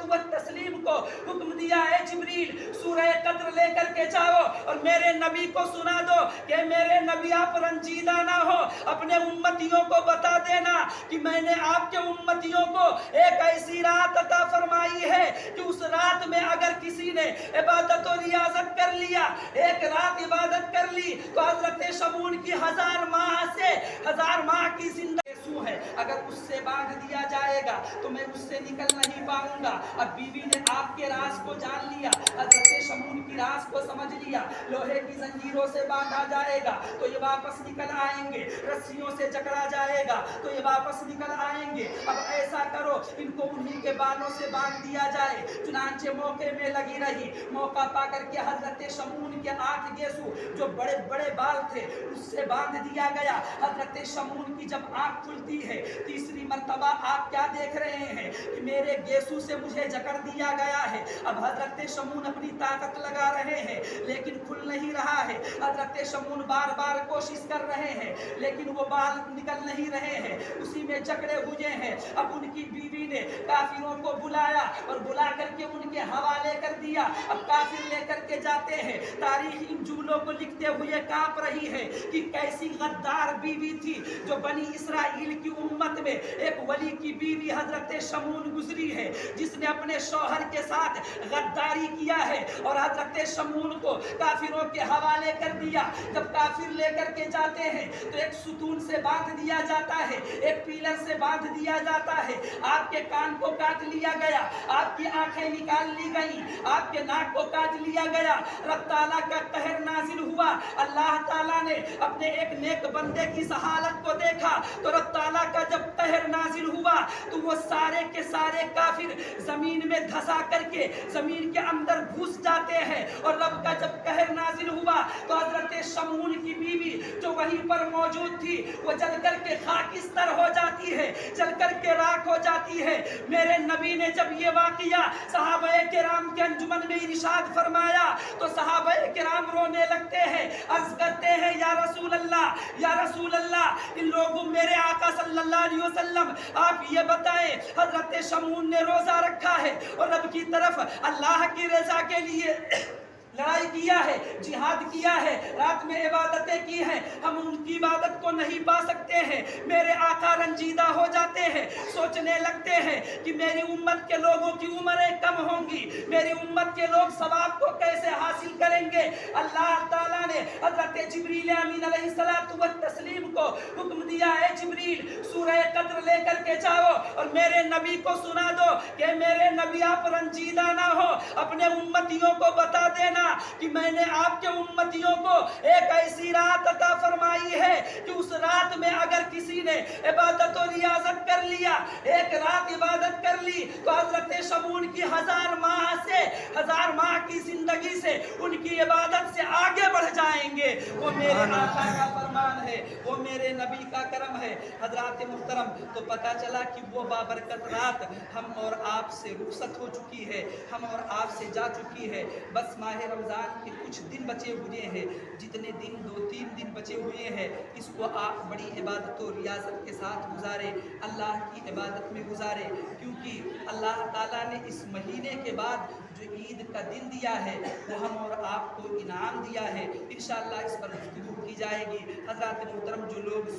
तस्लीम को हुक्म दिया है जिब्रील सूरह कद्र लेकर के जाओ और मेरे नबी को सुना दो कि मेरे नबी आप रंजीदा ना हो, अपने उम्मतियों को बता देना कि मैंने आपके उम्मतियों को एक ऐसी रात अता फरमाई है कि उस रात में अगर किसी ने इबादत और रियाजत कर लिया, एक रात इबादत कर ली, तो हजरत शमून की 1000 माह से 1000 माह की जिंदगी है, अगर उससे बांध दिया जाएगा तो मैं उससे निकल नहीं पाऊंगा। अब बीवी ने आपके राज को जान लिया, हजरत शमून की राज को समझ लिया, लोहे की जंजीरों से बांधा जाएगा तो ये वापस निकल आएंगे, रस्सियों से जकड़ा जाएगा तो ये वापस निकल आएंगे। अब ऐसा करो इनको उन्हीं के बालों से बांध दिया जाए। चुनांचे मौके में लगी रही, मौका पा करके हजरत शमून के 8 गेसू जो बड़े बड़े बाल थे उससे बांध दिया गया। हजरत शमून की जब आंख खुलती है तीसरी मर्तबा आप क्या देख रहे हैं कि मेरे गेसू से मुझे जकड़ दिया गया है। अब हजरत शमून अपनी ताकत लगा रहे हैं लेकिन खुल नहीं रहा है। हजरत शमून बार बार कोशिश कर रहे हैं लेकिन वो बाल निकल नहीं रहे हैं, उसी में जकड़े हुए हैं। अब उनकी बीवी ने काफिरों को बुलाया और बुला करके उनके हवाले कर दिया। अब काफिर लेकर के जाते हैं, तारीख इन जुमलों को लिखते हुए कांप रही है कि कैसी गद्दार बीवी थी जो बनी इसराइल की उम्मत में एक वली की बीवी हजरत शमून गुजरी है जिसने अपने शौहर के साथ गद्दारी किया है और हजरत शमून को काफिरों के हवाले कर दिया। जब काफिर लेकर के जाते हैं तो एक सुतून से बांध दिया जाता है, एक पिलर से बांध दिया जाता है, आपके कान को काट लिया गया, आपकी आंखें निकाल ली गई, आपके नाक को काट लिया गया। रब ताला का कहर नाजिल हुआ। अल्लाह ताला ने अपने एक नेक बंदे की हालत को देखा तो रब ताला का जब कहर नाजिल हुआ तो वो सारे के सारे काफिर जमीन में धंसा करके जमीन के अंदर घुस जाते हैं। और रब का जब कहर नाजिल हुआ तो हजरत शमून की बीवी जो वहीं पर मौजूद थी वो जल करके खाकिस्तर हो जाती है, जल करके राख हो जाती है। मेरे नबी ने जब ये वाकया सहाबाए किराम के अंजुमन में इरशाद फरमाया तो सहाबाए किराम रोने लगते हैं, अर्ज करते हैं या रसूल अल्लाह, या रसूल अल्लाह, इन लोगों मेरे आका सल्लल्लाहु अलैहि वसल्लम आप ये बताएं हजरत शमून ने रोजा रखा है और रब की तरफ अल्लाह की रजा के लिए लड़ाई किया है, जिहाद किया है, रात में इबादतें की हैं, हम उनकी इबादत को नहीं पा सकते हैं। मेरे आका रंजीदा हो जाते हैं, सोचने लगते हैं कि मेरी उम्मत के लोगों की उम्रें कम होंगी, मेरी उम्मत के लोग सवाब को कैसे हासिल करेंगे। अल्लाह ताला ने हजरत जिब्रील अमीन अलैहिस्सलातु व तस्लीम को हुक्म दिया है जिब्रील सूरह कद्र लेकर के जाओ और मेरे नबी को सुना दो कि मेरे नबी आप रंजीदा ना हो, अपने उम्मतियों को बता देना कि मैंने आपके उम्मतियों को एक ऐसी रात अता फरमाई है कि उस रात में अगर किसी ने इबादत और रियाजत कर लिया, एक रात इबादत कर ली, तो हजरत शमून की 1000 माह से 1000 माह की जिंदगी से उनकी इबादत से आगे बढ़ जाएंगे। वो मेरे आका का फरमान है, वो मेरे नबी का करम है। हजरात मुहतरम, तो पता चला कि वो बाबरकत रात हम और आप से रुखसत हो चुकी है, हम और आप से जा चुकी है। बस माह रमज़ान के कुछ दिन बचे हुए हैं, जितने दिन 2-3 दिन बचे हुए हैं इसको आप बड़ी इबादत और रियाजत के साथ गुजारे, अल्लाह की इबादत में गुजारे, क्योंकि अल्लाह ताला ने इस महीने के बाद जो ईद का दिन दिया है वो हम और आपको इनाम दिया है। इंशाअल्लाह इस पर गुफ्तगू की जाएगी। हज़रात मोहतरम, जो लोग